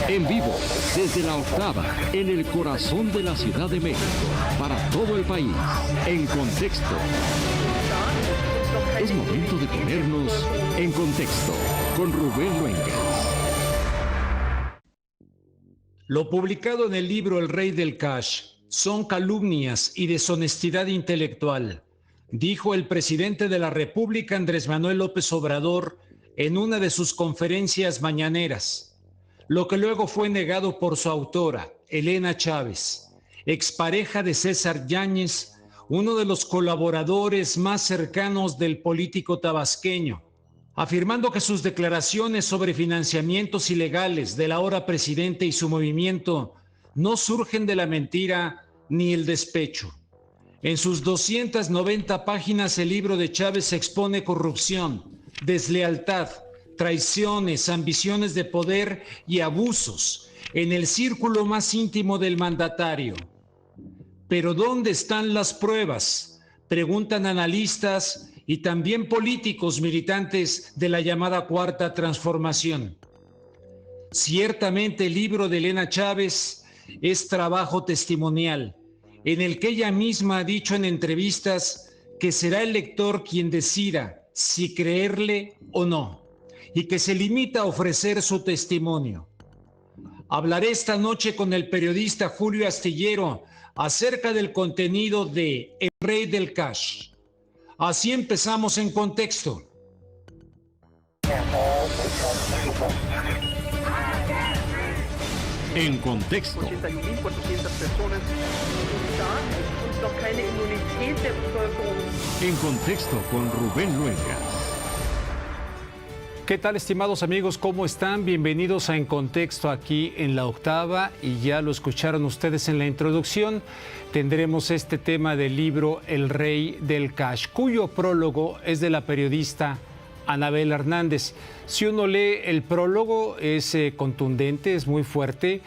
En vivo, desde la octava, en el corazón de la Ciudad de México, para todo el país, en contexto. Es momento de ponernos en contexto con Rubén Luengas. Lo publicado en el libro El Rey del Cash son calumnias y deshonestidad intelectual, dijo el presidente de la República, Andrés Manuel López Obrador, en una de sus conferencias mañaneras, lo que luego fue negado por su autora, Elena Chávez, expareja de César Yáñez, uno de los colaboradores más cercanos del político tabasqueño, afirmando que sus declaraciones sobre financiamientos ilegales del ahora presidente y su movimiento no surgen de la mentira ni el despecho. En sus 290 páginas el libro de Chávez expone corrupción, deslealtad, traiciones, ambiciones de poder y abusos en el círculo más íntimo del mandatario. ¿Pero dónde están las pruebas?, preguntan analistas y también políticos militantes de la llamada Cuarta Transformación. Ciertamente el libro de Elena Chávez es trabajo testimonial, en el que ella misma ha dicho en entrevistas que será el lector quien decida si creerle o no, y que se limita a ofrecer su testimonio. Hablaré esta noche con el periodista Julio Astillero acerca del contenido de El Rey del Cash. Así empezamos en contexto. En contexto. 81.400 personas. En contexto con Rubén Luengas. ¿Qué tal, estimados amigos? ¿Cómo están? Bienvenidos a En Contexto aquí en la octava, y ya lo escucharon ustedes en la introducción. Tendremos este tema del libro El Rey del Cash, cuyo prólogo es de la periodista Anabel Hernández. Si uno lee el prólogo es contundente, es muy fuerte.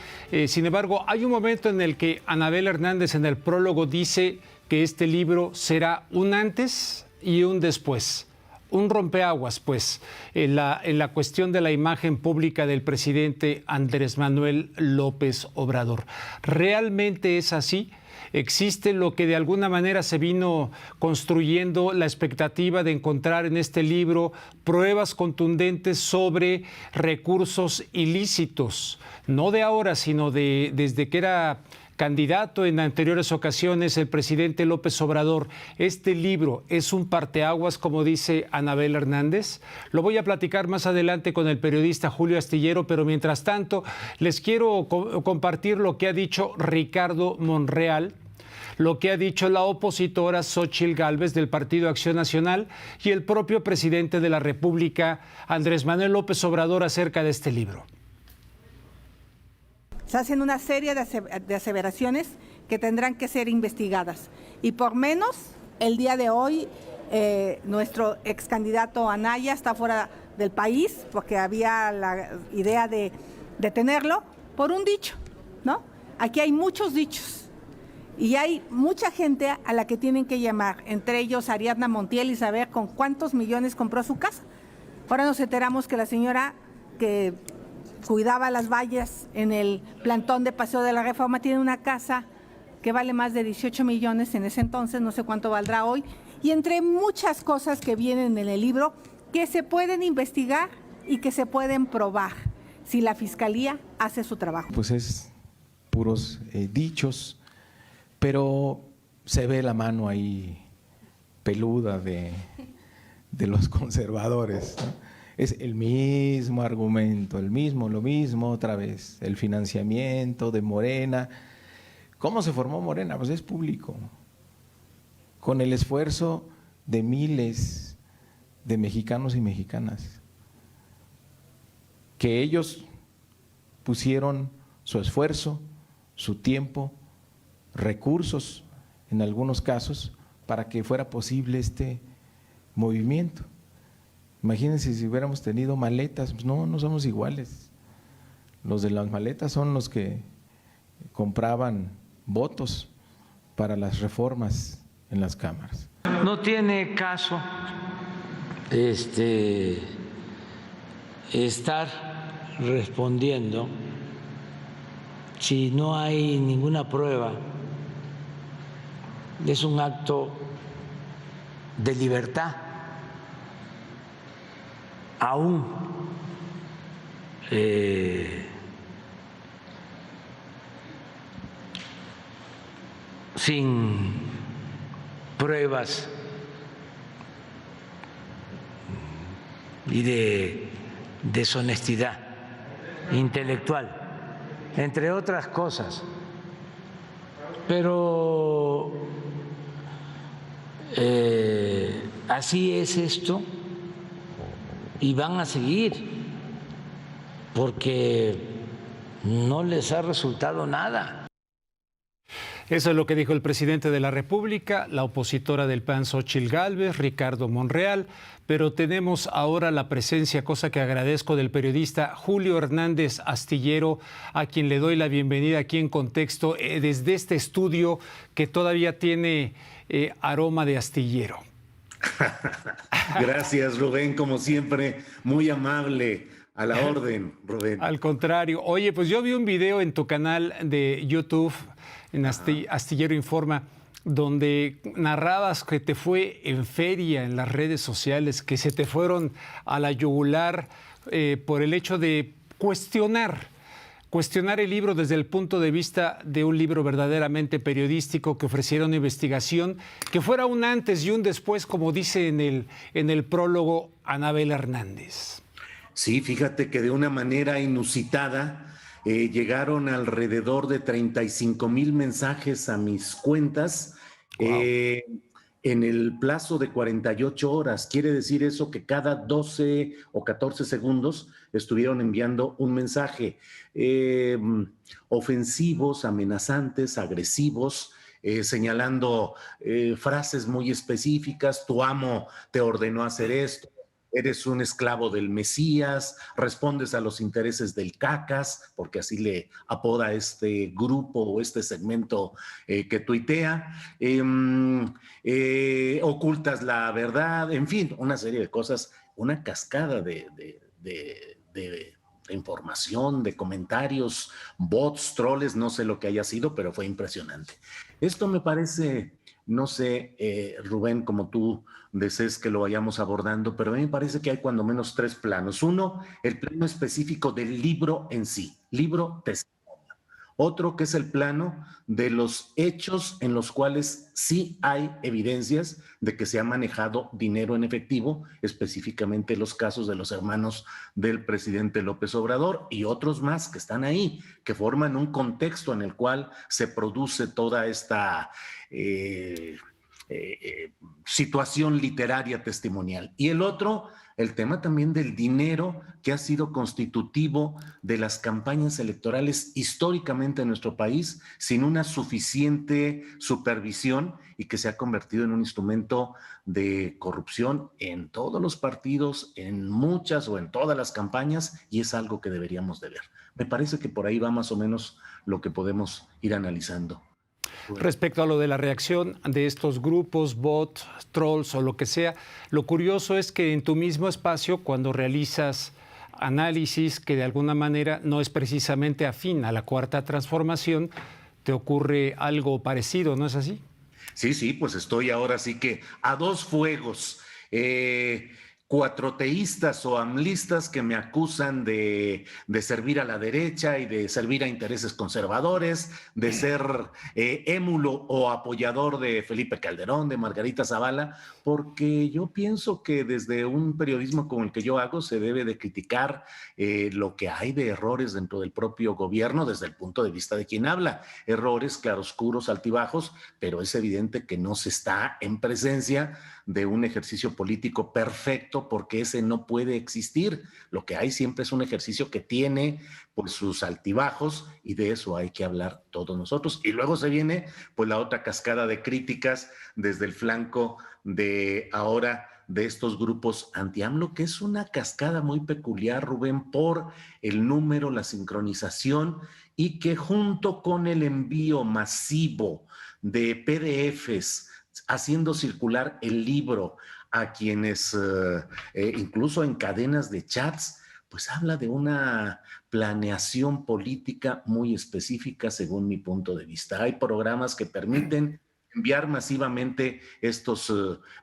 Sin embargo, hay un momento en el que Anabel Hernández en el prólogo dice que este libro será un antes y un después. Un rompeaguas, pues, en la cuestión de la imagen pública del presidente Andrés Manuel López Obrador. ¿Realmente es así? ¿Existe lo que de alguna manera se vino construyendo, la expectativa de encontrar en este libro pruebas contundentes sobre recursos ilícitos? No de ahora, sino desde que era candidato en anteriores ocasiones el presidente López Obrador. ¿Este libro es un parteaguas, como dice Anabel Hernández? Lo voy a platicar más adelante con el periodista Julio Astillero, pero mientras tanto les quiero compartir lo que ha dicho Ricardo Monreal, lo que ha dicho la opositora Xóchitl Gálvez del Partido Acción Nacional y el propio presidente de la República, Andrés Manuel López Obrador, acerca de este libro. Se hacen una serie de aseveraciones que tendrán que ser investigadas. Y por menos, el día de hoy, nuestro ex candidato Anaya está fuera del país porque había la idea de detenerlo por un dicho, ¿no? Aquí hay muchos dichos y hay mucha gente a la que tienen que llamar, entre ellos Ariadna Montiel, y saber con cuántos millones compró su casa. Ahora nos enteramos que la señora que cuidaba las vallas en el plantón de Paseo de la Reforma tiene una casa que vale más de 18 millones en ese entonces, no sé cuánto valdrá hoy, y entre muchas cosas que vienen en el libro que se pueden investigar y que se pueden probar si la Fiscalía hace su trabajo. Pues es puros dichos, pero se ve la mano ahí peluda de los conservadores, ¿no? Es el mismo argumento, lo mismo otra vez, el financiamiento de Morena. ¿Cómo se formó Morena? Pues es público, con el esfuerzo de miles de mexicanos y mexicanas, que ellos pusieron su esfuerzo, su tiempo, recursos, en algunos casos, para que fuera posible este movimiento. Imagínense si hubiéramos tenido maletas. Pues no somos iguales. Los de las maletas son los que compraban votos para las reformas en las cámaras. No tiene caso estar respondiendo si no hay ninguna prueba, es un acto de libertad, aún sin pruebas y de deshonestidad intelectual, entre otras cosas. Pero así es esto y van a seguir porque no les ha resultado nada. Eso es lo que dijo el presidente de la República, la opositora del PAN, Xóchitl Gálvez, Ricardo Monreal, pero tenemos ahora la presencia, cosa que agradezco, del periodista Julio Hernández Astillero, a quien le doy la bienvenida aquí en Contexto, desde este estudio que todavía tiene aroma de astillero. Gracias, Rubén, como siempre, muy amable. A la orden, Rubén. Al contrario. Oye, pues yo vi un video en tu canal de YouTube, en Astillero Informa, donde narrabas que te fue en feria en las redes sociales, que se te fueron a la yugular por el hecho de cuestionar el libro desde el punto de vista de un libro verdaderamente periodístico que ofreciera una investigación, que fuera un antes y un después, como dice en el prólogo Anabel Hernández. Sí, fíjate que de una manera inusitada llegaron alrededor de 35,000 mensajes a mis cuentas. Wow. En el plazo de 48 horas. Quiere decir eso que cada 12 o 14 segundos estuvieron enviando un mensaje. Ofensivos, amenazantes, agresivos, señalando frases muy específicas. Tu amo te ordenó hacer esto. Eres un esclavo del Mesías, respondes a los intereses del cacas, porque así le apoda este grupo o este segmento que tuitea, ocultas la verdad, en fin, una serie de cosas, una cascada de información, de comentarios, bots, troles, no sé lo que haya sido, pero fue impresionante. Esto me parece, no sé, Rubén, como tú desees que lo vayamos abordando, pero a mí me parece que hay cuando menos tres planos. Uno, el plano específico del libro en sí, libro testimonio. Otro que es el plano de los hechos en los cuales sí hay evidencias de que se ha manejado dinero en efectivo, específicamente los casos de los hermanos del presidente López Obrador y otros más que están ahí, que forman un contexto en el cual se produce toda esta situación literaria testimonial. Y el otro, el tema también del dinero que ha sido constitutivo de las campañas electorales históricamente en nuestro país, sin una suficiente supervisión y que se ha convertido en un instrumento de corrupción en todos los partidos, en muchas o en todas las campañas, y es algo que deberíamos de ver. Me parece que por ahí va más o menos lo que podemos ir analizando. Respecto a lo de la reacción de estos grupos, bots, trolls o lo que sea, lo curioso es que en tu mismo espacio, cuando realizas análisis que de alguna manera no es precisamente afín a la Cuarta Transformación, te ocurre algo parecido, ¿no es así? Sí, pues estoy ahora sí que a dos fuegos. Cuatroteístas o amlistas que me acusan de servir a la derecha y de servir a intereses conservadores, de ser émulo o apoyador de Felipe Calderón, de Margarita Zavala, porque yo pienso que desde un periodismo como el que yo hago se debe de criticar lo que hay de errores dentro del propio gobierno desde el punto de vista de quien habla. Errores, claroscuros, altibajos, pero es evidente que no se está en presencia de un ejercicio político perfecto, porque ese no puede existir. Lo que hay siempre es un ejercicio que tiene pues sus altibajos, y de eso hay que hablar todos nosotros. Y luego se viene pues la otra cascada de críticas desde el flanco de ahora de estos grupos anti-AMLO, que es una cascada muy peculiar, Rubén, por el número, la sincronización, y que junto con el envío masivo de PDFs haciendo circular el libro a quienes, incluso en cadenas de chats, pues habla de una planeación política muy específica según mi punto de vista. Hay programas que permiten enviar masivamente estos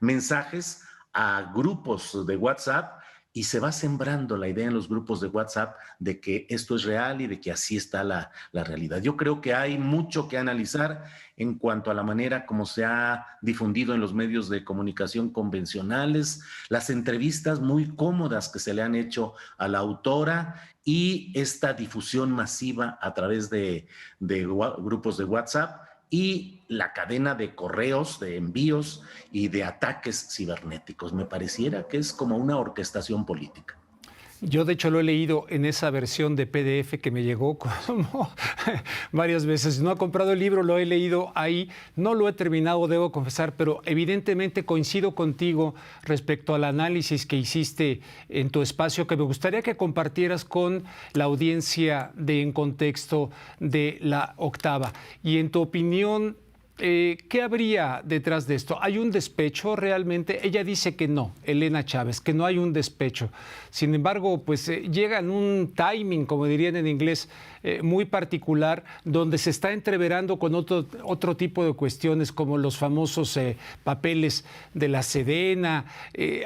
mensajes a grupos de WhatsApp y se va sembrando la idea en los grupos de WhatsApp de que esto es real y de que así está la realidad. Yo creo que hay mucho que analizar en cuanto a la manera como se ha difundido en los medios de comunicación convencionales, las entrevistas muy cómodas que se le han hecho a la autora y esta difusión masiva a través de grupos de WhatsApp y la cadena de correos, de envíos y de ataques cibernéticos. Me pareciera que es como una orquestación política. Yo, de hecho, lo he leído en esa versión de PDF que me llegó como varias veces. No he comprado el libro, lo he leído ahí. No lo he terminado, debo confesar, pero evidentemente coincido contigo respecto al análisis que hiciste en tu espacio, que me gustaría que compartieras con la audiencia de En Contexto de La Octava. Y en tu opinión, ¿qué habría detrás de esto? ¿Hay un despecho realmente? Ella dice que no, Elena Chávez, que no hay un despecho. Sin embargo, pues llega en un timing, como dirían en inglés, muy particular, donde se está entreverando con otro tipo de cuestiones, como los famosos papeles de la Sedena.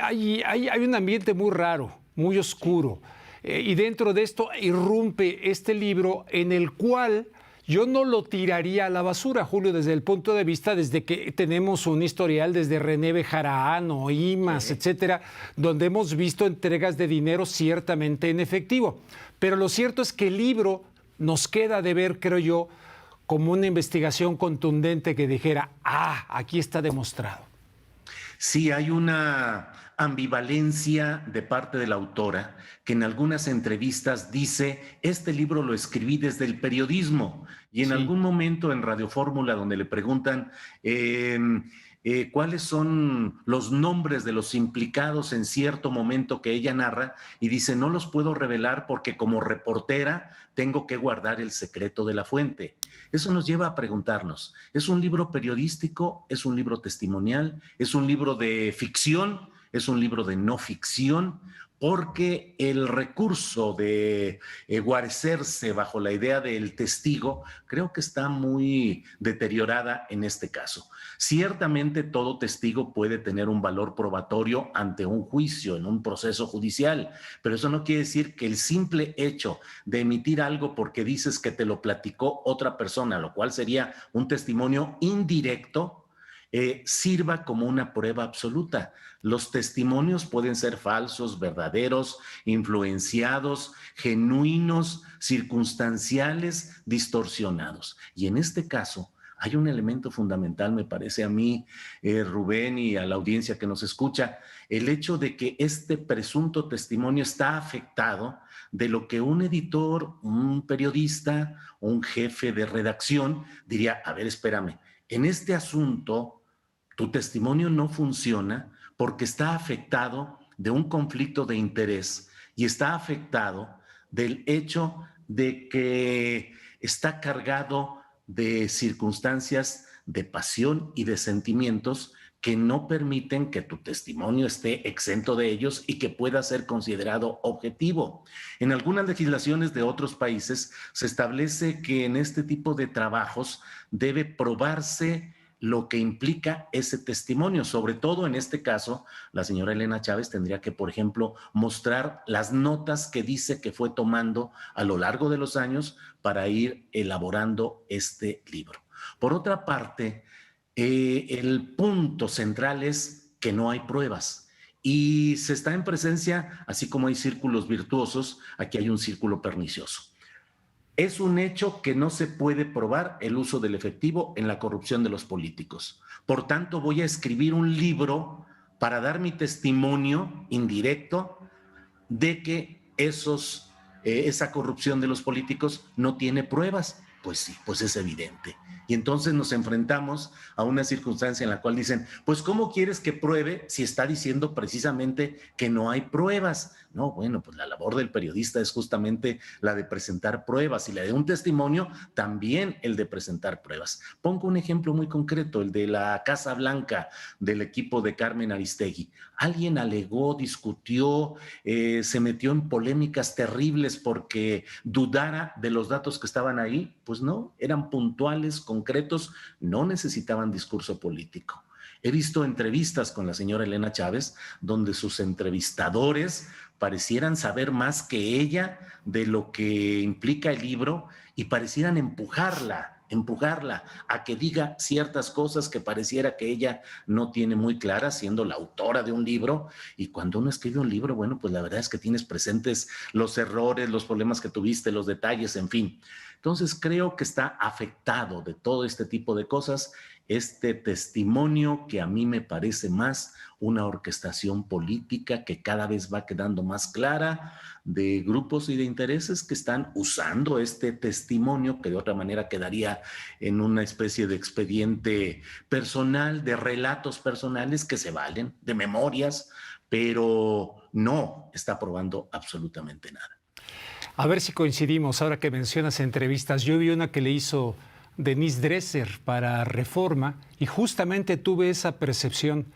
Hay un ambiente muy raro, muy oscuro. Y dentro de esto irrumpe este libro en el cual yo no lo tiraría a la basura, Julio, desde el punto de vista, desde que tenemos un historial desde René Bejarano, IMAS, etcétera, donde hemos visto entregas de dinero ciertamente en efectivo. Pero lo cierto es que el libro nos queda de ver, creo yo, como una investigación contundente que dijera, aquí está demostrado. Sí, hay una ambivalencia de parte de la autora que en algunas entrevistas dice, este libro lo escribí desde el periodismo, y en algún momento en Radio Fórmula, donde le preguntan cuáles son los nombres de los implicados en cierto momento que ella narra, y dice, no los puedo revelar porque como reportera tengo que guardar el secreto de la fuente. Eso nos lleva a preguntarnos, ¿es un libro periodístico? ¿Es un libro testimonial? ¿Es un libro de ficción? ¿Es un libro de no ficción? Porque el recurso de guarecerse bajo la idea del testigo creo que está muy deteriorada en este caso. Ciertamente todo testigo puede tener un valor probatorio ante un juicio, en un proceso judicial, pero eso no quiere decir que el simple hecho de emitir algo porque dices que te lo platicó otra persona, lo cual sería un testimonio indirecto, sirva como una prueba absoluta. Los testimonios pueden ser falsos, verdaderos, influenciados, genuinos, circunstanciales, distorsionados. Y en este caso hay un elemento fundamental, me parece a mí, Rubén, y a la audiencia que nos escucha, el hecho de que este presunto testimonio está afectado de lo que un editor, un periodista, un jefe de redacción diría, a ver, espérame, en este asunto tu testimonio no funciona porque está afectado de un conflicto de interés y está afectado del hecho de que está cargado de circunstancias de pasión y de sentimientos que no permiten que tu testimonio esté exento de ellos y que pueda ser considerado objetivo. En algunas legislaciones de otros países se establece que en este tipo de trabajos debe probarse lo que implica ese testimonio. Sobre todo en este caso, la señora Elena Chávez tendría que, por ejemplo, mostrar las notas que dice que fue tomando a lo largo de los años para ir elaborando este libro. Por otra parte, el punto central es que no hay pruebas y se está en presencia, así como hay círculos virtuosos, aquí hay un círculo pernicioso. Es un hecho que no se puede probar el uso del efectivo en la corrupción de los políticos. Por tanto, voy a escribir un libro para dar mi testimonio indirecto de que esa corrupción de los políticos no tiene pruebas. pues sí, pues es evidente. Y entonces nos enfrentamos a una circunstancia en la cual dicen, pues ¿cómo quieres que pruebe si está diciendo precisamente que no hay pruebas? No, bueno, pues la labor del periodista es justamente la de presentar pruebas y la de un testimonio también el de presentar pruebas. Pongo un ejemplo muy concreto, el de la Casa Blanca del equipo de Carmen Aristegui. Alguien alegó, discutió, se metió en polémicas terribles porque dudara de los datos que estaban ahí. Pues no, eran puntuales, concretos, no necesitaban discurso político. He visto entrevistas con la señora Elena Chávez donde sus entrevistadores parecieran saber más que ella de lo que implica el libro y parecieran empujarla a que diga ciertas cosas que pareciera que ella no tiene muy claras, siendo la autora de un libro. Y cuando uno escribe un libro, bueno, pues la verdad es que tienes presentes los errores, los problemas que tuviste, los detalles, en fin. Entonces creo que está afectado de todo este tipo de cosas este testimonio que a mí me parece más una orquestación política que cada vez va quedando más clara de grupos y de intereses que están usando este testimonio que de otra manera quedaría en una especie de expediente personal, de relatos personales que se valen, de memorias, pero no está probando absolutamente nada. A ver si coincidimos ahora que mencionas entrevistas. Yo vi una que le hizo Denise Dresser para Reforma y justamente tuve esa percepción.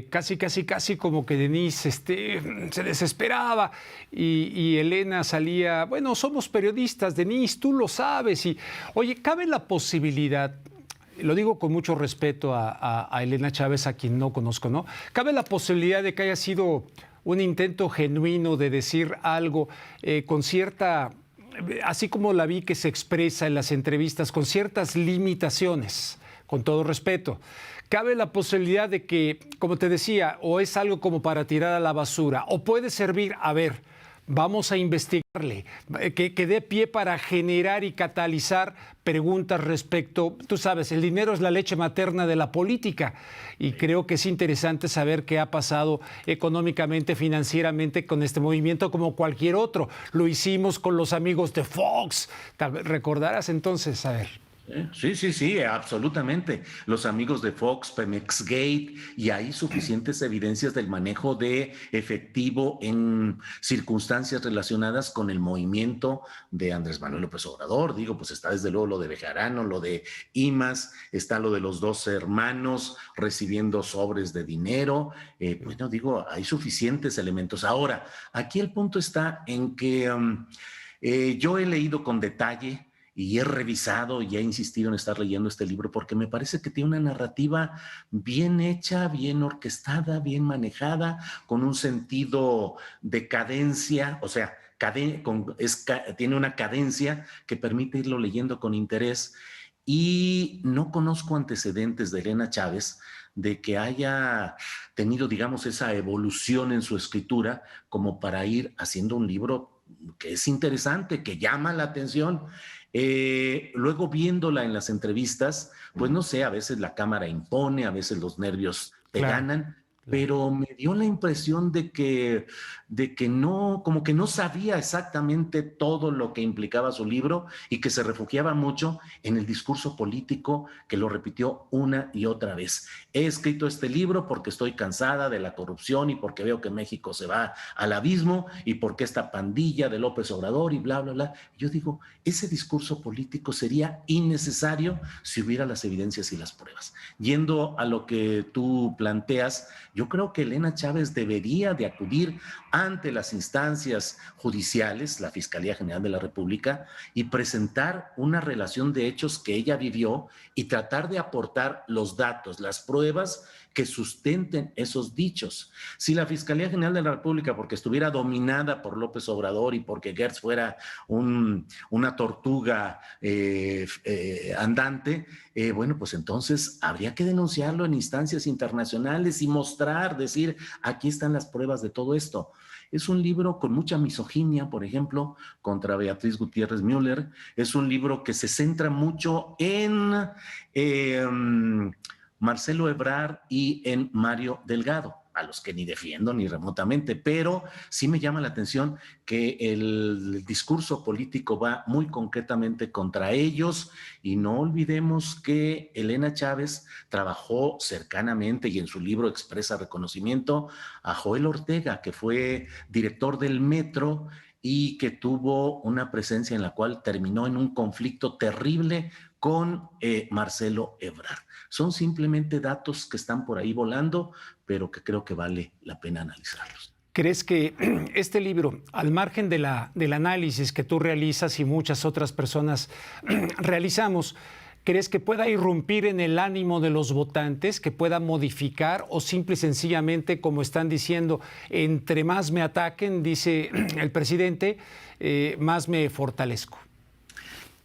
Casi como que Denise se desesperaba y Elena salía, bueno, somos periodistas, Denise, tú lo sabes. Y oye, cabe la posibilidad, lo digo con mucho respeto a Elena Chávez, a quien no conozco, ¿no? Cabe la posibilidad de que haya sido un intento genuino de decir algo con cierta, así como la vi que se expresa en las entrevistas, con ciertas limitaciones, con todo respeto. Cabe la posibilidad de que, como te decía, o es algo como para tirar a la basura, o puede servir, a ver, vamos a investigarle, que dé pie para generar y catalizar preguntas respecto, tú sabes, el dinero es la leche materna de la política y creo que es interesante saber qué ha pasado económicamente, financieramente con este movimiento como cualquier otro. Lo hicimos con los amigos de Fox, ¿recordarás entonces? A ver. Sí, absolutamente. Los amigos de Fox, Pemex Gate, y hay suficientes evidencias del manejo de efectivo en circunstancias relacionadas con el movimiento de Andrés Manuel López Obrador. Digo, pues está desde luego lo de Bejarano, lo de Imas, está lo de los dos hermanos recibiendo sobres de dinero. Bueno, digo, hay suficientes elementos. Ahora, aquí el punto está en que yo he leído con detalle y he revisado y he insistido en estar leyendo este libro porque me parece que tiene una narrativa bien hecha, bien orquestada, bien manejada, con un sentido de cadencia, o sea, tiene una cadencia que permite irlo leyendo con interés. Y no conozco antecedentes de Elena Chávez de que haya tenido, digamos, esa evolución en su escritura como para ir haciendo un libro que es interesante, que llama la atención. Luego viéndola en las entrevistas, pues no sé, a veces la cámara impone, a veces los nervios te ganan, pero me dio la impresión de que no, como que no sabía exactamente todo lo que implicaba su libro y que se refugiaba mucho en el discurso político que lo repitió una y otra vez. He escrito este libro porque estoy cansada de la corrupción y porque veo que México se va al abismo y porque esta pandilla de López Obrador y bla, bla, bla. Yo digo, ese discurso político sería innecesario si hubiera las evidencias y las pruebas. Yendo a lo que tú planteas, yo creo que Elena Chávez debería de acudir ante las instancias judiciales, la Fiscalía General de la República, y presentar una relación de hechos que ella vivió y tratar de aportar los datos, las pruebas que sustenten esos dichos. Si la Fiscalía General de la República, porque estuviera dominada por López Obrador y porque Gertz fuera una tortuga andante, bueno, pues entonces habría que denunciarlo en instancias internacionales y mostrar, decir, aquí están las pruebas de todo esto. Es un libro con mucha misoginia, por ejemplo, contra Beatriz Gutiérrez Müller. Es un libro que se centra mucho en Marcelo Ebrard y en Mario Delgado. a los que ni defiendo ni remotamente, pero sí me llama la atención que el discurso político va muy concretamente contra ellos, y no olvidemos que Elena Chávez trabajó cercanamente y en su libro expresa reconocimiento a Joel Ortega, que fue director del Metro y que tuvo una presencia en la cual terminó en un conflicto terrible con Marcelo Ebrard. Son simplemente datos que están por ahí volando, pero que creo que vale la pena analizarlos. ¿Crees que este libro, al margen del análisis que tú realizas y muchas otras personas realizamos, crees que pueda irrumpir en el ánimo de los votantes, que pueda modificar, o simple y sencillamente, como están diciendo, entre más me ataquen, dice el presidente, más me fortalezco?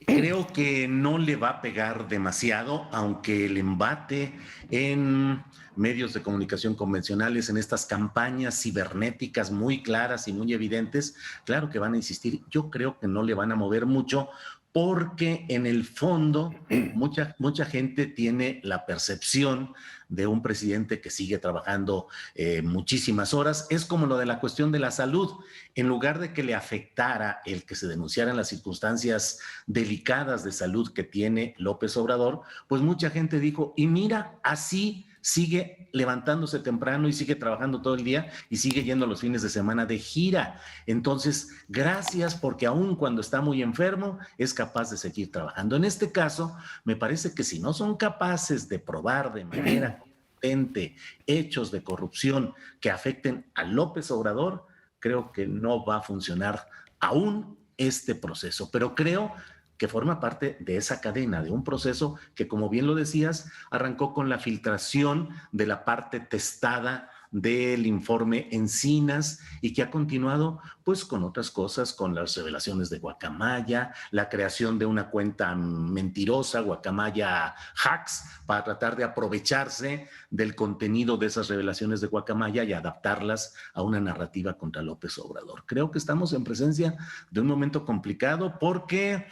Creo que no le va a pegar demasiado, aunque el embate en medios de comunicación convencionales, en estas campañas cibernéticas muy claras y muy evidentes, claro que van a insistir. Yo creo que no le van a mover mucho, porque en el fondo mucha gente tiene la percepción de un presidente que sigue trabajando muchísimas horas. Es como lo de la cuestión de la salud. En lugar de que le afectara el que se denunciaran las circunstancias delicadas de salud que tiene López Obrador, pues mucha gente dijo, y mira, así sigue levantándose temprano y sigue trabajando todo el día y sigue yendo los fines de semana de gira. Entonces, gracias, porque aún cuando está muy enfermo es capaz de seguir trabajando. En este caso, me parece que si no son capaces de probar de manera consistente hechos de corrupción que afecten a López Obrador, creo que no va a funcionar aún este proceso. Pero creo que forma parte de esa cadena, de un proceso que, como bien lo decías, arrancó con la filtración de la parte testada del informe Encinas y que ha continuado pues con otras cosas, con las revelaciones de Guacamaya, la creación de una cuenta mentirosa, Guacamaya Hacks, para tratar de aprovecharse del contenido de esas revelaciones de Guacamaya y adaptarlas a una narrativa contra López Obrador. Creo que estamos en presencia de un momento complicado, porque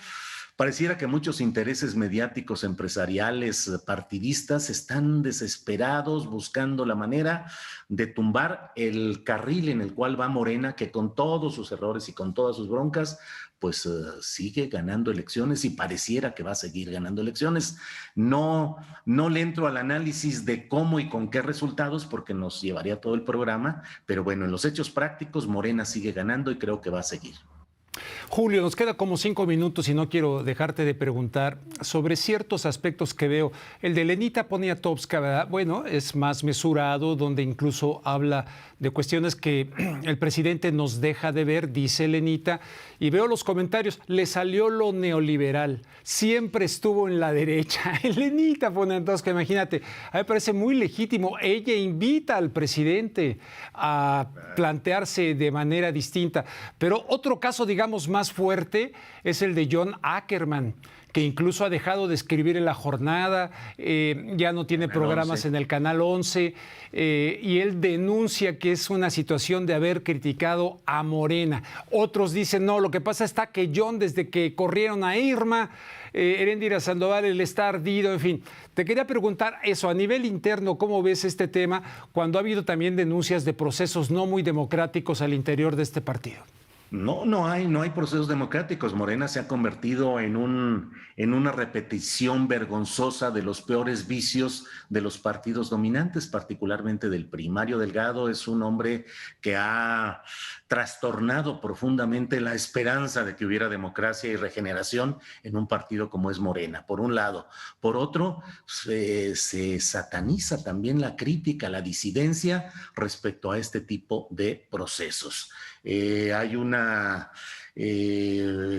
pareciera que muchos intereses mediáticos, empresariales, partidistas están desesperados buscando la manera de tumbar el carril en el cual va Morena, que con todos sus errores y con todas sus broncas, pues sigue ganando elecciones y pareciera que va a seguir ganando elecciones. No le entro al análisis de cómo y con qué resultados, porque nos llevaría todo el programa, pero bueno, en los hechos prácticos, Morena sigue ganando y creo que va a seguir. Julio, nos queda como 5 minutos y no quiero dejarte de preguntar sobre ciertos aspectos que veo. El de Lenita Poniatowska, ¿verdad? Bueno, es más mesurado, donde incluso habla de cuestiones que el presidente nos deja de ver, dice Lenita, y veo los comentarios, le salió lo neoliberal, siempre estuvo en la derecha. Lenita Poniatowska, imagínate, a mí me parece muy legítimo, ella invita al presidente a plantearse de manera distinta, pero otro caso, digamos, más fuerte es el de John Ackerman, que incluso ha dejado de escribir en La Jornada, ya no tiene programas en el Canal 11, y él denuncia que es una situación de haber criticado a Morena. Otros dicen, no, lo que pasa está que John, desde que corrieron a Irma, Eréndira Sandoval, él está ardido, en fin. Te quería preguntar eso, a nivel interno, ¿cómo ves este tema cuando ha habido también denuncias de procesos no muy democráticos al interior de este partido? No hay procesos democráticos. Morena se ha convertido en una repetición vergonzosa de los peores vicios de los partidos dominantes, particularmente del PRI. Mario Delgado es un hombre que ha trastornado profundamente la esperanza de que hubiera democracia y regeneración en un partido como es Morena, por un lado. Por otro, se sataniza también la crítica, la disidencia respecto a este tipo de procesos. Hay una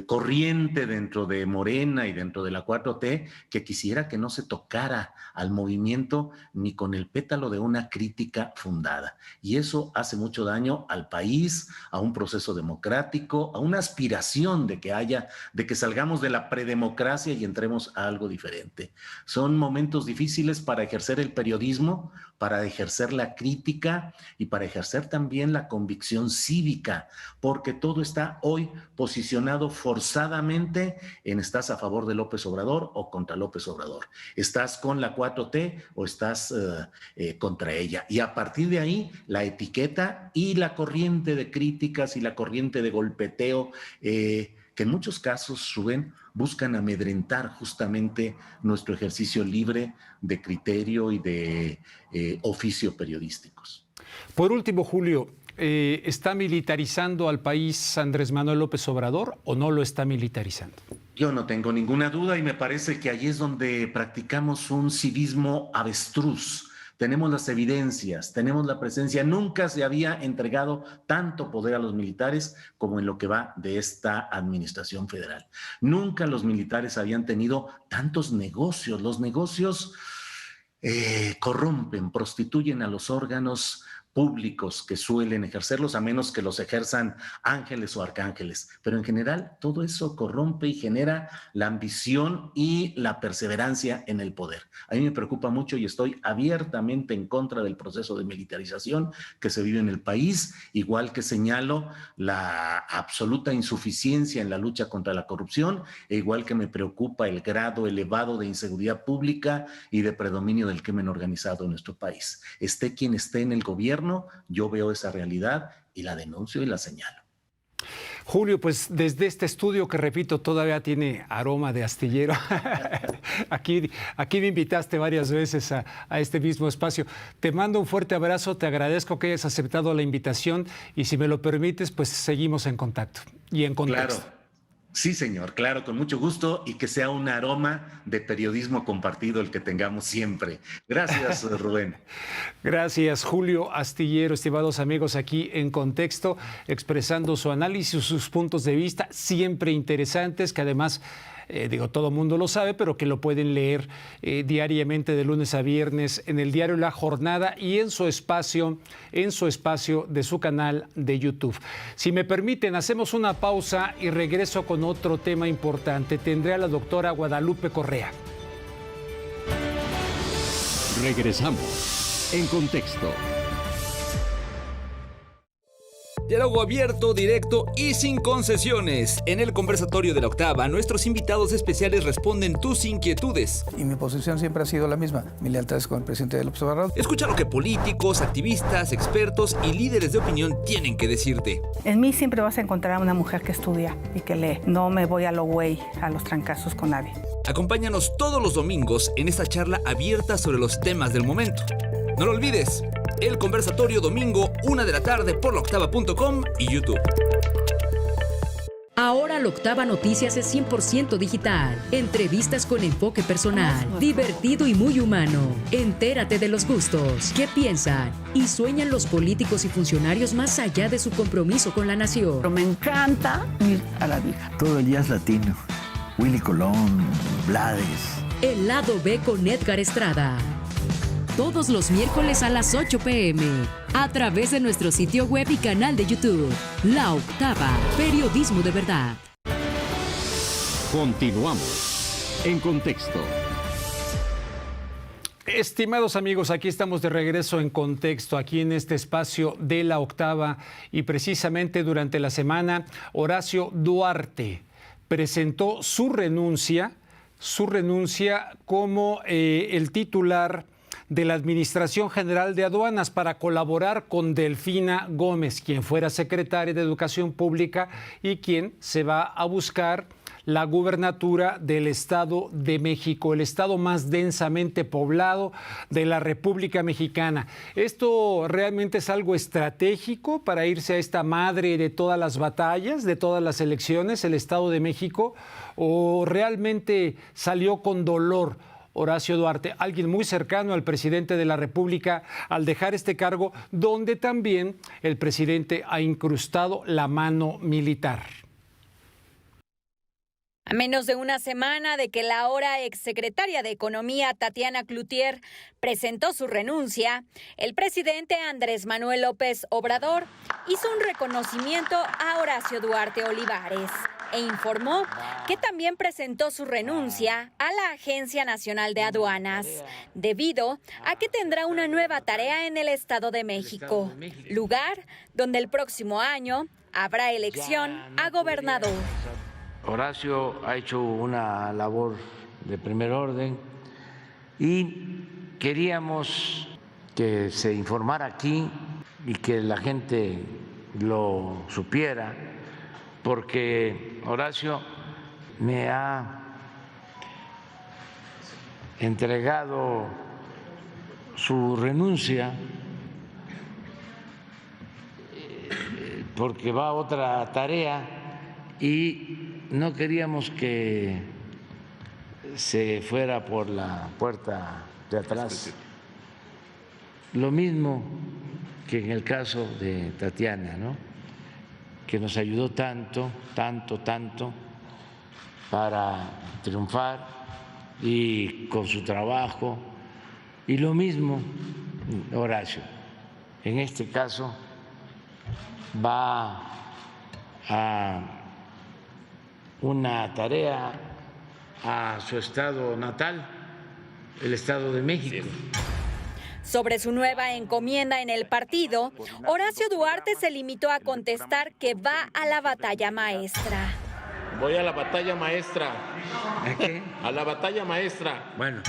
corriente dentro de Morena y dentro de la 4T que quisiera que no se tocara al movimiento ni con el pétalo de una crítica fundada. Y eso hace mucho daño al país, a un proceso democrático, a una aspiración de que salgamos de la predemocracia y entremos a algo diferente. Son momentos difíciles para ejercer el periodismo, para ejercer la crítica y para ejercer también la convicción cívica, porque todo está hoy posicionado forzadamente en estás a favor de López Obrador o contra López Obrador, estás con la 4T o estás contra ella. Y a partir de ahí, la etiqueta y la corriente de críticas y la corriente de golpeteo, que en muchos casos, Rubén, buscan amedrentar justamente nuestro ejercicio libre de criterio y de oficio periodísticos. Por último, Julio, ¿está militarizando al país Andrés Manuel López Obrador o no lo está militarizando? Yo no tengo ninguna duda y me parece que allí es donde practicamos un civismo avestruz. Tenemos las evidencias, tenemos la presencia. Nunca se había entregado tanto poder a los militares como en lo que va de esta administración federal. Nunca los militares habían tenido tantos negocios. Los negocios corrompen, prostituyen a los órganos públicos que suelen ejercerlos, a menos que los ejerzan ángeles o arcángeles. Pero en general todo eso corrompe y genera la ambición y la perseverancia en el poder. A mí me preocupa mucho y estoy abiertamente en contra del proceso de militarización que se vive en el país, igual que señalo la absoluta insuficiencia en la lucha contra la corrupción, e igual que me preocupa el grado elevado de inseguridad pública y de predominio del crimen organizado en nuestro país. Esté quien esté en el gobierno, yo veo esa realidad y la denuncio y la señalo. Julio, pues desde este estudio que, repito, todavía tiene aroma de astillero, aquí me invitaste varias veces a este mismo espacio. Te mando un fuerte abrazo, te agradezco que hayas aceptado la invitación y si me lo permites, pues seguimos en contacto y en contexto. Claro. Sí, señor, claro, con mucho gusto y que sea un aroma de periodismo compartido el que tengamos siempre. Gracias, Rubén. Gracias, Julio Astillero, estimados amigos, aquí en Contexto, expresando su análisis, sus puntos de vista, siempre interesantes, que además, todo el mundo lo sabe, pero que lo pueden leer diariamente de lunes a viernes en el diario La Jornada y en su espacio de su canal de YouTube. Si me permiten, hacemos una pausa y regreso con otro tema importante. Tendré a la doctora Guadalupe Correa. Regresamos en Contexto. Diálogo abierto, directo y sin concesiones. En el conversatorio de la Octava, nuestros invitados especiales responden tus inquietudes. Y mi posición siempre ha sido la misma. Mi lealtad es con el presidente López Obrador. Escucha lo que políticos, activistas, expertos y líderes de opinión tienen que decirte. En mí siempre vas a encontrar a una mujer que estudia y que lee. No me voy a lo güey, a los trancazos con nadie. Acompáñanos todos los domingos en esta charla abierta sobre los temas del momento. No lo olvides, el conversatorio domingo 1 de la tarde por laoctava.com y YouTube. Ahora La Octava Noticias es 100% digital. Entrevistas con enfoque personal, divertido y muy humano. Entérate de los gustos, qué piensan y sueñan los políticos y funcionarios más allá de su compromiso con la nación. Pero me encanta ir a la vieja. Todo el jazz latino. Willy Colón, Blades. El lado B con Edgar Estrada. Todos los miércoles a las 8 p.m. a través de nuestro sitio web y canal de YouTube. La Octava, periodismo de verdad. Continuamos en Contexto. Estimados amigos, aquí estamos de regreso en Contexto, aquí en este espacio de La Octava, y precisamente durante la semana Horacio Duarte presentó su renuncia como el titular de la Administración General de Aduanas para colaborar con Delfina Gómez, quien fuera secretaria de Educación Pública y quien se va a buscar la gubernatura del Estado de México, el estado más densamente poblado de la República Mexicana. ¿Esto realmente es algo estratégico para irse a esta madre de todas las batallas, de todas las elecciones, el Estado de México, o realmente salió con dolor Horacio Duarte, alguien muy cercano al presidente de la República, al dejar este cargo donde también el presidente ha incrustado la mano militar? A menos de una semana de que la ahora exsecretaria de Economía, Tatiana Cloutier, presentó su renuncia, el presidente Andrés Manuel López Obrador hizo un reconocimiento a Horacio Duarte Olivares e informó que también presentó su renuncia a la Agencia Nacional de Aduanas, debido a que tendrá una nueva tarea en el Estado de México, lugar donde el próximo año habrá elección a gobernador. Horacio ha hecho una labor de primer orden y queríamos que se informara aquí y que la gente lo supiera, porque Horacio me ha entregado su renuncia porque va a otra tarea y no queríamos que se fuera por la puerta de atrás. Lo mismo que en el caso de Tatiana, ¿no? Que nos ayudó tanto para triunfar y con su trabajo. Y lo mismo Horacio, en este caso va a una tarea a su estado natal, el Estado de México. Sobre su nueva encomienda en el partido, Horacio Duarte se limitó a contestar que va a la batalla maestra. Voy a la batalla maestra. ¿A qué? A la batalla maestra. Bueno.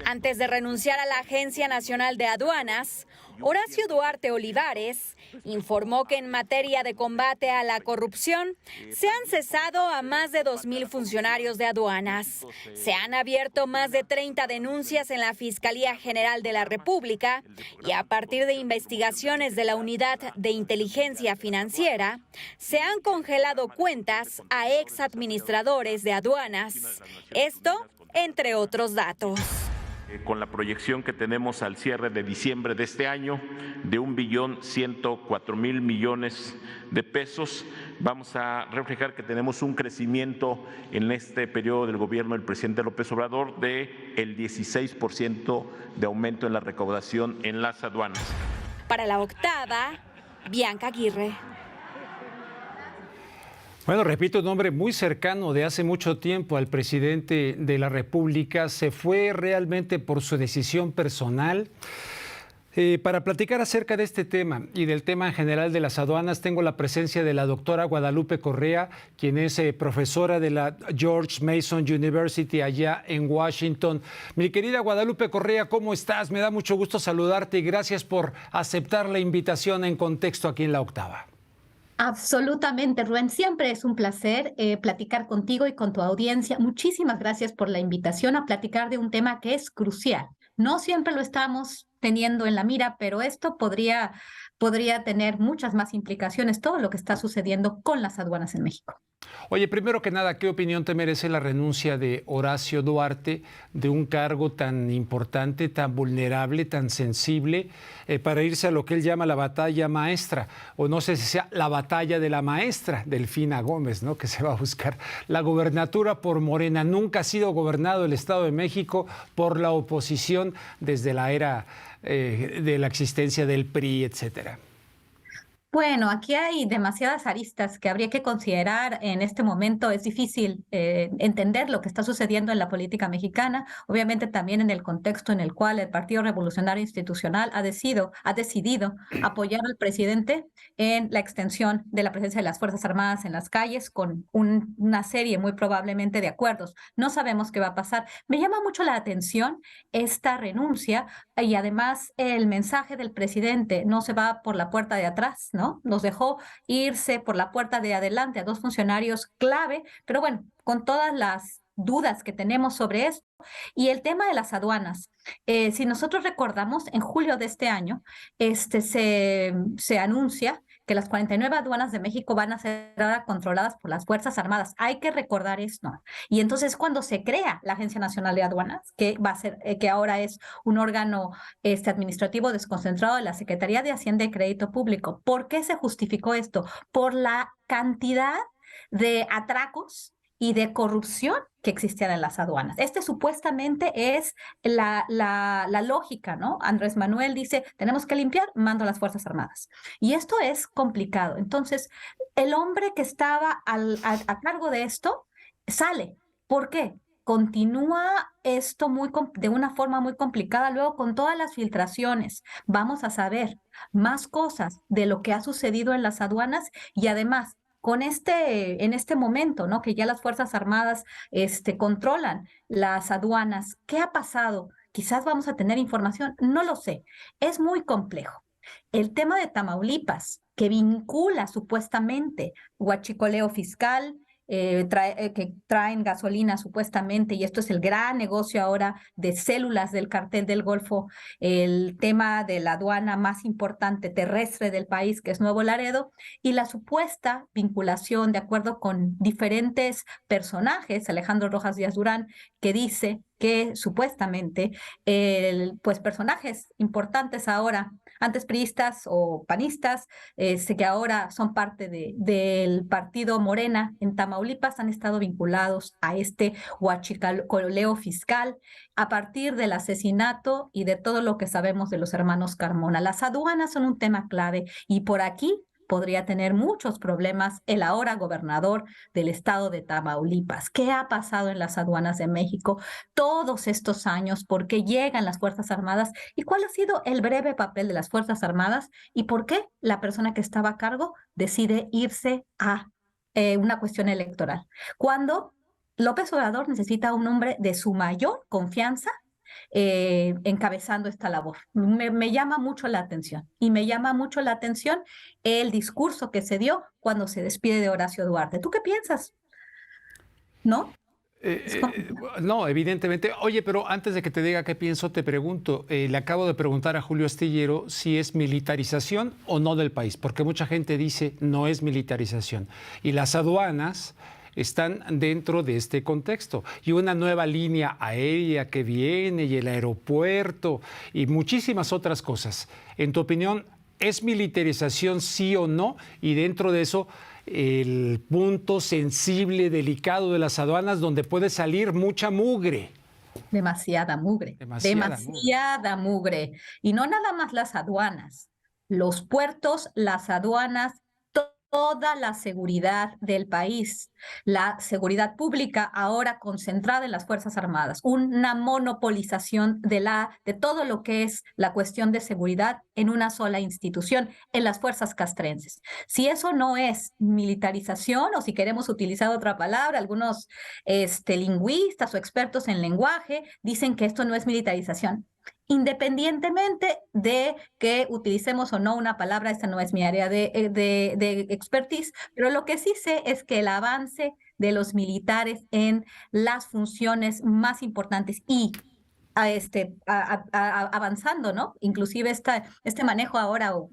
Antes de renunciar a la Agencia Nacional de Aduanas, Horacio Duarte Olivares informó que en materia de combate a la corrupción se han cesado a más de 2,000 funcionarios de aduanas. Se han abierto más de 30 denuncias en la Fiscalía General de la República y a partir de investigaciones de la Unidad de Inteligencia Financiera, se han congelado cuentas a exadministradores de aduanas. Esto, entre otros datos. Con la proyección que tenemos al cierre de diciembre de este año de 1.104.000 millones de pesos, vamos a reflejar que tenemos un crecimiento en este periodo del gobierno del presidente López Obrador de el 16% de aumento en la recaudación en las aduanas. Para La Octava, Bianca Aguirre. Bueno, repito, un hombre muy cercano de hace mucho tiempo al presidente de la República, se fue realmente por su decisión personal. Para platicar acerca de este tema y del tema en general de las aduanas, tengo la presencia de la doctora Guadalupe Correa, quien es profesora de la George Mason University allá en Washington. Mi querida Guadalupe Correa, ¿cómo estás? Me da mucho gusto saludarte y gracias por aceptar la invitación en Contexto aquí en La Octava. Absolutamente, Rubén. Siempre es un placer platicar contigo y con tu audiencia. Muchísimas gracias por la invitación a platicar de un tema que es crucial. No siempre lo estamos teniendo en la mira, pero esto podría tener muchas más implicaciones, todo lo que está sucediendo con las aduanas en México. Oye, primero que nada, ¿qué opinión te merece la renuncia de Horacio Duarte de un cargo tan importante, tan vulnerable, tan sensible, para irse a lo que él llama la batalla maestra? O no sé si sea la batalla de la maestra Delfina Gómez, ¿no? Que se va a buscar la gobernatura por Morena. Nunca ha sido gobernado el Estado de México por la oposición desde la era de la existencia del PRI, etcétera. Bueno, aquí hay demasiadas aristas que habría que considerar en este momento. Es difícil entender lo que está sucediendo en la política mexicana, obviamente también en el contexto en el cual el Partido Revolucionario Institucional ha decidido apoyar al presidente en la extensión de la presencia de las Fuerzas Armadas en las calles con una serie muy probablemente de acuerdos. No sabemos qué va a pasar. Me llama mucho la atención esta renuncia y además el mensaje del presidente: no se va por la puerta de atrás, ¿no? Nos dejó irse por la puerta de adelante a dos funcionarios clave, pero bueno, con todas las dudas que tenemos sobre esto. Y el tema de las aduanas, si nosotros recordamos, en julio de este año se anuncia que las 49 aduanas de México van a ser ahora controladas por las Fuerzas Armadas. Hay que recordar esto. Y entonces cuando se crea la Agencia Nacional de Aduanas, que va a ser, que ahora es un órgano administrativo desconcentrado de la Secretaría de Hacienda y Crédito Público, ¿por qué se justificó esto? Por la cantidad de atracos y de corrupción que existían en las aduanas. Supuestamente es la lógica, ¿no? Andrés Manuel dice, tenemos que limpiar, mando a las Fuerzas Armadas. Y esto es complicado. Entonces, el hombre que estaba a cargo de esto sale. ¿Por qué? continúa esto de una forma muy complicada. Luego, con todas las filtraciones, vamos a saber más cosas de lo que ha sucedido en las aduanas y además, en este momento, ¿no? Que ya las Fuerzas Armadas controlan las aduanas. ¿Qué ha pasado? Quizás vamos a tener información, no lo sé. Es muy complejo. El tema de Tamaulipas, que vincula supuestamente huachicoleo fiscal, que traen gasolina supuestamente, y esto es el gran negocio ahora de células del cartel del Golfo, el tema de la aduana más importante terrestre del país, que es Nuevo Laredo, y la supuesta vinculación, de acuerdo con diferentes personajes, Alejandro Rojas Díaz Durán, que dice que supuestamente pues personajes importantes ahora, antes priistas o panistas, que ahora son parte del partido Morena en Tamaulipas, han estado vinculados a este huachicoleo fiscal a partir del asesinato y de todo lo que sabemos de los hermanos Carmona. Las aduanas son un tema clave y por aquí podría tener muchos problemas el ahora gobernador del estado de Tamaulipas. ¿Qué ha pasado en las aduanas de México todos estos años? ¿Por qué llegan las Fuerzas Armadas? ¿Y cuál ha sido el breve papel de las Fuerzas Armadas? ¿Y por qué la persona que estaba a cargo decide irse a una cuestión electoral? Cuando López Obrador necesita a un hombre de su mayor confianza encabezando esta labor. Me llama mucho la atención y me llama mucho la atención el discurso que se dio cuando se despide de Horacio Duarte. ¿Tú qué piensas? ¿No? No, evidentemente. Oye, pero antes de que te diga qué pienso, te pregunto, le acabo de preguntar a Julio Astillero si es militarización o no del país, porque mucha gente dice no es militarización. Y las aduanas están dentro de este contexto. Y una nueva línea aérea que viene y el aeropuerto y muchísimas otras cosas. En tu opinión, ¿es militarización sí o no? Y dentro de eso, el punto sensible, delicado de las aduanas, donde puede salir mucha mugre. Demasiada mugre. Demasiada mugre. Y no nada más las aduanas. Los puertos, las aduanas, toda la seguridad del país, la seguridad pública ahora concentrada en las Fuerzas Armadas, una monopolización de todo lo que es la cuestión de seguridad en una sola institución, en las fuerzas castrenses. Si eso no es militarización, o si queremos utilizar otra palabra, algunos lingüistas o expertos en lenguaje dicen que esto no es militarización. Independientemente de que utilicemos o no una palabra, esta no es mi área de expertise, pero lo que sí sé es que el avance de los militares en las funciones más importantes y avanzando, ¿no? Inclusive este manejo ahora o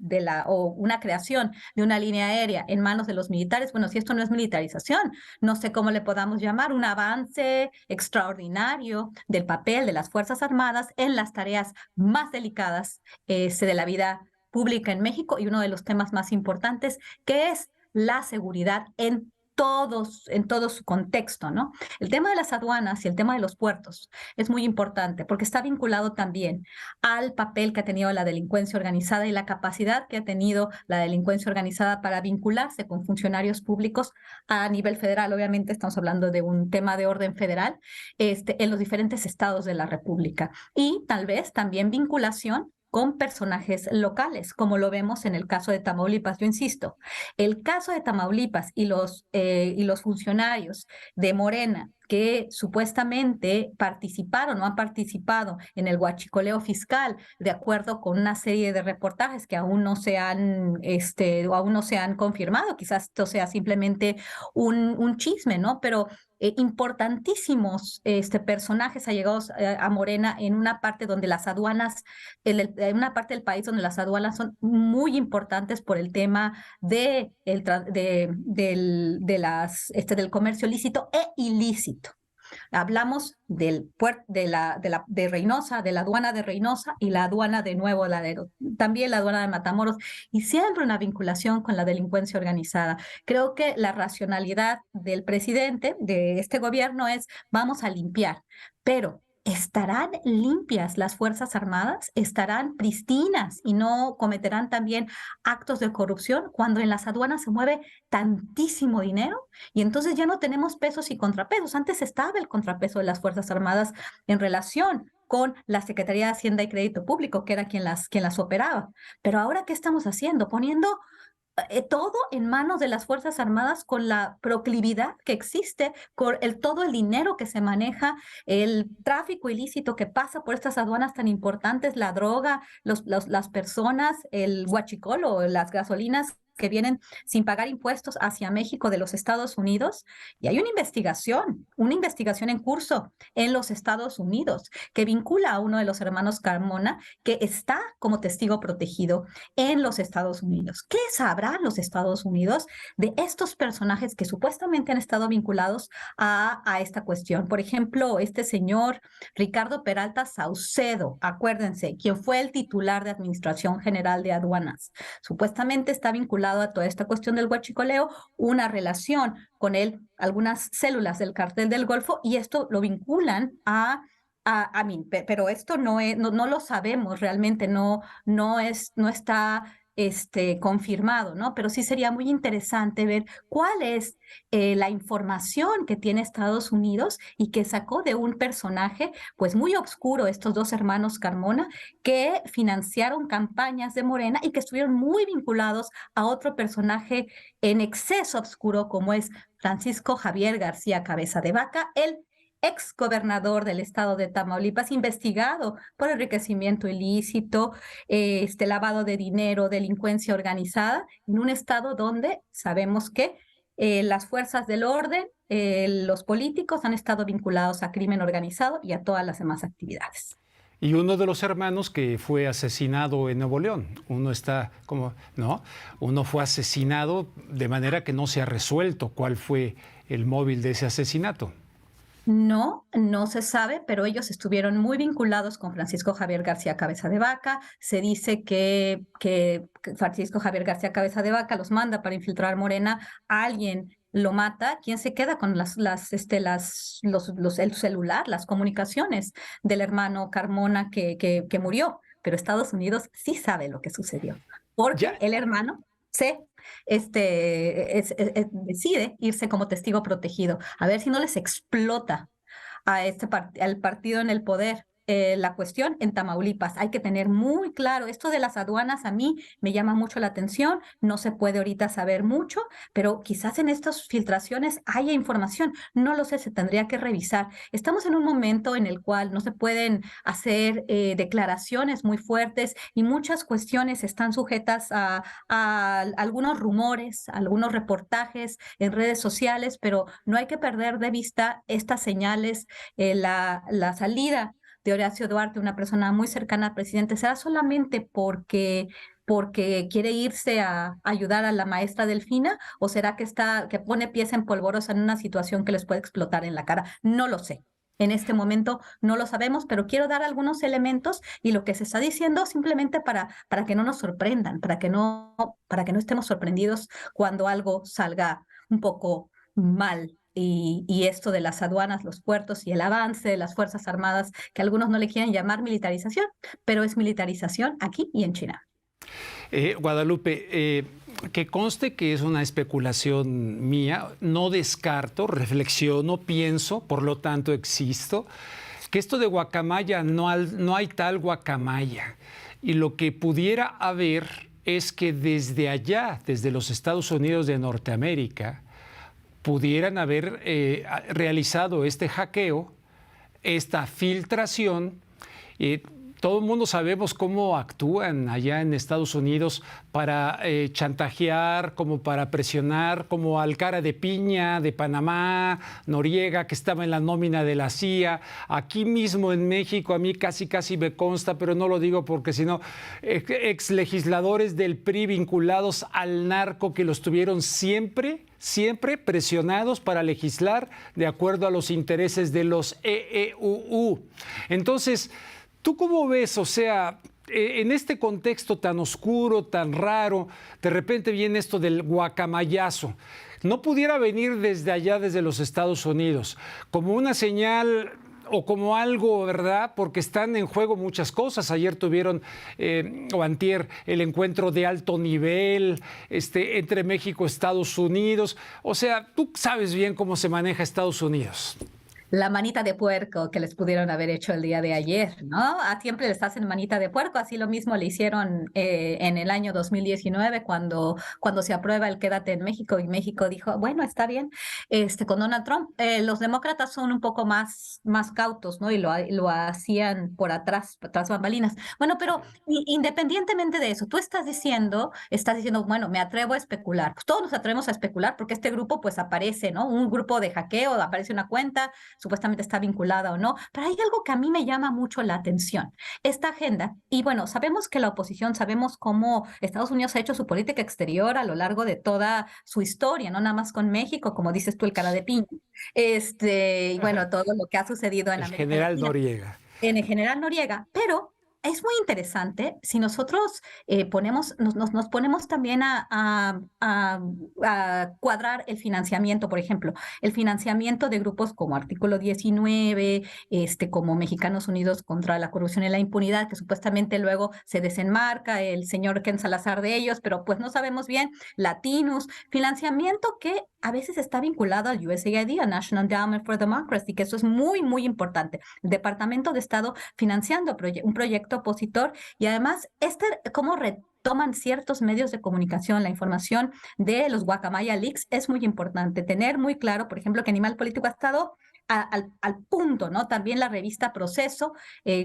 una creación de una línea aérea en manos de los militares, bueno, si esto no es militarización, no sé cómo le podamos llamar, un avance extraordinario del papel de las Fuerzas Armadas en las tareas más delicadas de la vida pública en México y uno de los temas más importantes, que es la seguridad en todo su contexto, ¿no? El tema de las aduanas y el tema de los puertos es muy importante porque está vinculado también al papel que ha tenido la delincuencia organizada y la capacidad que ha tenido la delincuencia organizada para vincularse con funcionarios públicos a nivel federal. Obviamente estamos hablando de un tema de orden federal en los diferentes estados de la República y tal vez también vinculación con personajes locales, como lo vemos en el caso de Tamaulipas. Yo insisto, el caso de Tamaulipas y los funcionarios de Morena que supuestamente participaron o han participado en el huachicoleo fiscal, de acuerdo con una serie de reportajes que aún no se han confirmado. Quizás esto sea simplemente un chisme, ¿no? Pero importantísimos personajes allegados a Morena en una parte donde las aduanas, en una parte del país donde las aduanas son muy importantes por el tema del comercio lícito e ilícito. Hablamos del puerto de Reynosa, de la aduana de Reynosa y la aduana de Nuevo Laredo, también la aduana de Matamoros, y siempre una vinculación con la delincuencia organizada. Creo que la racionalidad del presidente de este gobierno es vamos a limpiar, pero ¿estarán limpias las Fuerzas Armadas? ¿Estarán pristinas y no cometerán también actos de corrupción cuando en las aduanas se mueve tantísimo dinero? Y entonces ya no tenemos pesos y contrapesos. Antes estaba el contrapeso de las Fuerzas Armadas en relación con la Secretaría de Hacienda y Crédito Público, que era quien las operaba. Pero ahora, ¿qué estamos haciendo? Poniendo todo en manos de las Fuerzas Armadas con la proclividad que existe, con todo el dinero que se maneja, el tráfico ilícito que pasa por estas aduanas tan importantes, la droga, las personas, el huachicol o las gasolinas que vienen sin pagar impuestos hacia México de los Estados Unidos. Y hay una investigación en curso en los Estados Unidos que vincula a uno de los hermanos Carmona que está como testigo protegido en los Estados Unidos. ¿Qué sabrán los Estados Unidos de estos personajes que supuestamente han estado vinculados a esta cuestión? Por ejemplo, este señor Ricardo Peralta Saucedo, acuérdense, quien fue el titular de Administración General de Aduanas, supuestamente está vinculado a toda esta cuestión del huachicoleo, una relación con él, algunas células del Cartel del Golfo, y esto lo vinculan a mí, pero esto no lo sabemos realmente, no está confirmado, ¿no? Pero sí sería muy interesante ver cuál es la información que tiene Estados Unidos y que sacó de un personaje pues muy oscuro, estos dos hermanos Carmona, que financiaron campañas de Morena y que estuvieron muy vinculados a otro personaje en exceso oscuro como es Francisco Javier García Cabeza de Vaca, el ex gobernador del estado de Tamaulipas, investigado por enriquecimiento ilícito, lavado de dinero, delincuencia organizada, en un estado donde sabemos que las fuerzas del orden, los políticos han estado vinculados a crimen organizado y a todas las demás actividades. Y uno de los hermanos que fue asesinado en Nuevo León, uno fue asesinado de manera que no se ha resuelto cuál fue el móvil de ese asesinato. No se sabe, pero ellos estuvieron muy vinculados con Francisco Javier García Cabeza de Vaca. Se dice que Francisco Javier García Cabeza de Vaca los manda para infiltrar Morena, alguien lo mata, ¿quién se queda con el celular, las comunicaciones del hermano Carmona que murió? Pero Estados Unidos sí sabe lo que sucedió, porque el hermano decide irse como testigo protegido, a ver si no les explota al partido en el poder la cuestión en Tamaulipas. Hay que tener muy claro, esto de las aduanas a mí me llama mucho la atención, no se puede ahorita saber mucho, pero quizás en estas filtraciones haya información, no lo sé, se tendría que revisar. Estamos en un momento en el cual no se pueden hacer declaraciones muy fuertes y muchas cuestiones están sujetas a algunos rumores, algunos reportajes en redes sociales, pero no hay que perder de vista estas señales, la salida de Horacio Duarte, una persona muy cercana al presidente. ¿Será solamente porque quiere irse a ayudar a la maestra Delfina? ¿O será que pone pies en polvorosa en una situación que les puede explotar en la cara? No lo sé. En este momento no lo sabemos, pero quiero dar algunos elementos y lo que se está diciendo simplemente para que no nos sorprendan, para que no estemos sorprendidos cuando algo salga un poco mal. Y esto de las aduanas, los puertos y el avance de las Fuerzas Armadas, que algunos no le quieren llamar militarización, pero es militarización aquí y en China. Guadalupe, que conste que es una especulación mía, no descarto, reflexiono, pienso, por lo tanto existo, que esto de guacamaya no hay tal guacamaya. Y lo que pudiera haber es que desde allá, desde los Estados Unidos de Norteamérica, pudieran haber realizado este hackeo, esta filtración. Todo el mundo sabemos cómo actúan allá en Estados Unidos para chantajear, como para presionar, como al cara de piña de Panamá, Noriega, que estaba en la nómina de la CIA. Aquí mismo en México, a mí casi me consta, pero no lo digo porque si no, ex legisladores del PRI vinculados al narco que los tuvieron siempre presionados para legislar de acuerdo a los intereses de los EEUU. Entonces, ¿tú cómo ves? O sea, en este contexto tan oscuro, tan raro, de repente viene esto del guacamayazo. ¿No pudiera venir desde allá, desde los Estados Unidos, como una señal o como algo, ¿verdad? Porque están en juego muchas cosas. Ayer tuvieron, o antier, el encuentro de alto nivel entre México y Estados Unidos. O sea, tú sabes bien cómo se maneja Estados Unidos. La manita de puerco que les pudieron haber hecho el día de ayer, ¿no? Siempre les hacen manita de puerco, así lo mismo le hicieron en el año 2019 cuando se aprueba el Quédate en México y México dijo, bueno, está bien, con Donald Trump. Los demócratas son un poco más cautos, ¿no? Y lo hacían por atrás, tras bambalinas. Bueno, pero independientemente de eso, tú estás diciendo, bueno, me atrevo a especular. Pues todos nos atrevemos a especular porque este grupo pues aparece, ¿no? Un grupo de hackeo, aparece una cuenta, supuestamente está vinculada o no, pero hay algo que a mí me llama mucho la atención. Esta agenda, y bueno, sabemos que la oposición, sabemos cómo Estados Unidos ha hecho su política exterior a lo largo de toda su historia, no nada más con México, como dices tú, el cara de piña, y bueno, todo lo que ha sucedido en América General Latina, Noriega. en el general Noriega, pero es muy interesante si nosotros nos ponemos también a cuadrar el financiamiento, por ejemplo, el financiamiento de grupos como Artículo 19, como Mexicanos Unidos contra la Corrupción y la Impunidad, que supuestamente luego se desenmarca el señor Ken Salazar de ellos, pero pues no sabemos bien, Latinos, financiamiento que a veces está vinculado al USAID, a National Endowment for Democracy, que eso es muy, muy importante. El Departamento de Estado financiando un proyecto opositor y además cómo retoman ciertos medios de comunicación la información de los Guacamaya Leaks es muy importante. Tener muy claro, por ejemplo, que Animal Político ha estado al punto, ¿no? También la revista Proceso,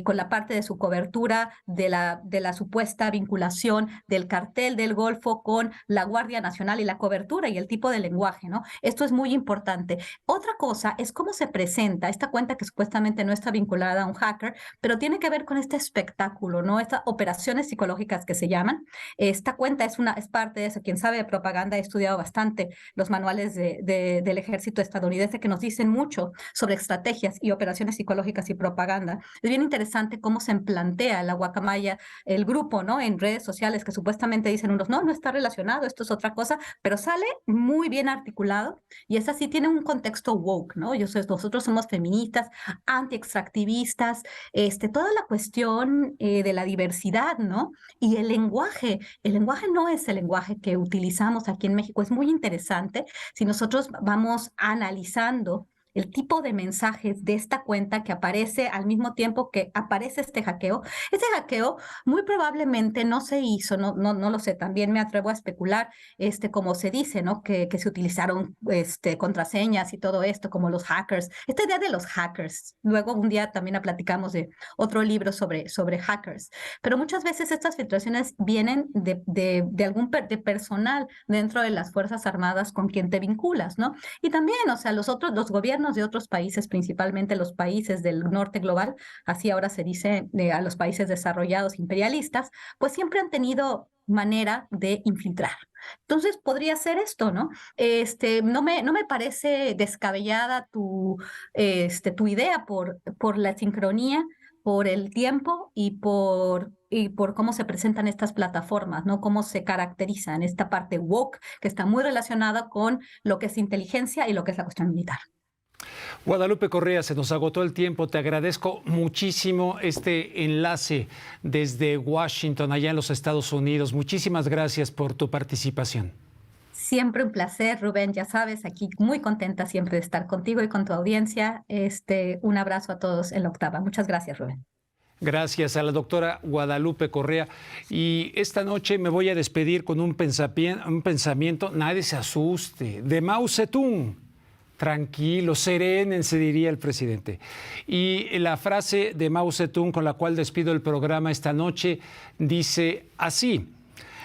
con la parte de su cobertura de la supuesta vinculación del cartel del Golfo con la Guardia Nacional y la cobertura y el tipo de lenguaje, ¿no? Esto es muy importante. Otra cosa es cómo se presenta esta cuenta que supuestamente no está vinculada a un hacker, pero tiene que ver con este espectáculo, ¿no? Estas operaciones psicológicas que se llaman. Esta cuenta es parte de eso. Quien sabe de propaganda ha estudiado bastante los manuales del ejército estadounidense que nos dicen mucho sobre estrategias y operaciones psicológicas y propaganda. Es bien interesante cómo se plantea la Guacamaya, el grupo, ¿no? En redes sociales que supuestamente dicen unos, no está relacionado, esto es otra cosa, pero sale muy bien articulado y es así, tiene un contexto woke, ¿no? Nosotros somos feministas, anti-extractivistas, toda la cuestión de la diversidad, ¿no? Y el lenguaje no es el lenguaje que utilizamos aquí en México, es muy interesante si nosotros vamos analizando el tipo de mensajes de esta cuenta que aparece al mismo tiempo que aparece este hackeo. Este hackeo muy probablemente no se hizo, no lo sé, también me atrevo a especular, como se dice, ¿no? Que se utilizaron contraseñas y todo esto, como los hackers. Esta idea de los hackers, luego un día también platicamos de otro libro sobre hackers, pero muchas veces estas filtraciones vienen de algún personal dentro de las Fuerzas Armadas con quien te vinculas, ¿no? Y también, o sea, los gobiernos de otros países, principalmente los países del norte global, así ahora se dice a los países desarrollados imperialistas, pues siempre han tenido manera de infiltrar. Entonces podría ser esto, ¿no? No me parece descabellada tu idea por la sincronía, por el tiempo y por cómo se presentan estas plataformas, ¿no? Cómo se caracterizan esta parte woke que está muy relacionada con lo que es inteligencia y lo que es la cuestión militar. Guadalupe Correa, se nos agotó el tiempo. Te agradezco muchísimo este enlace desde Washington, allá en los Estados Unidos. Muchísimas gracias por tu participación. Siempre un placer, Rubén. Ya sabes, aquí muy contenta siempre de estar contigo y con tu audiencia. Un abrazo a todos en la octava. Muchas gracias, Rubén. Gracias a la doctora Guadalupe Correa. Y esta noche me voy a despedir con un pensamiento, nadie se asuste, de Mao Zedong. Tranquilo, serénense, diría el presidente. Y la frase de Mao Zedong con la cual despido el programa esta noche dice así: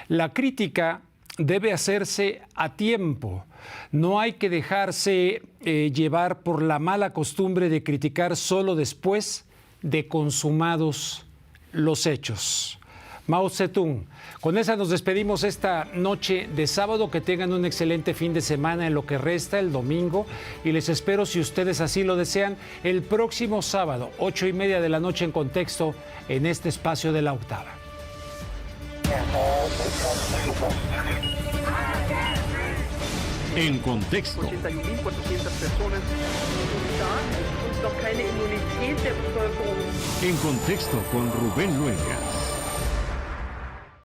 la crítica debe hacerse a tiempo. No hay que dejarse llevar por la mala costumbre de criticar solo después de consumados los hechos. Mao Zedong. Con esa nos despedimos esta noche de sábado. Que tengan un excelente fin de semana en lo que resta el domingo. Y les espero, si ustedes así lo desean, el próximo sábado, 8:30 de la noche en Contexto, en este espacio de La Octava. En contexto. 81.400 personas. En contexto con Rubén Luengas.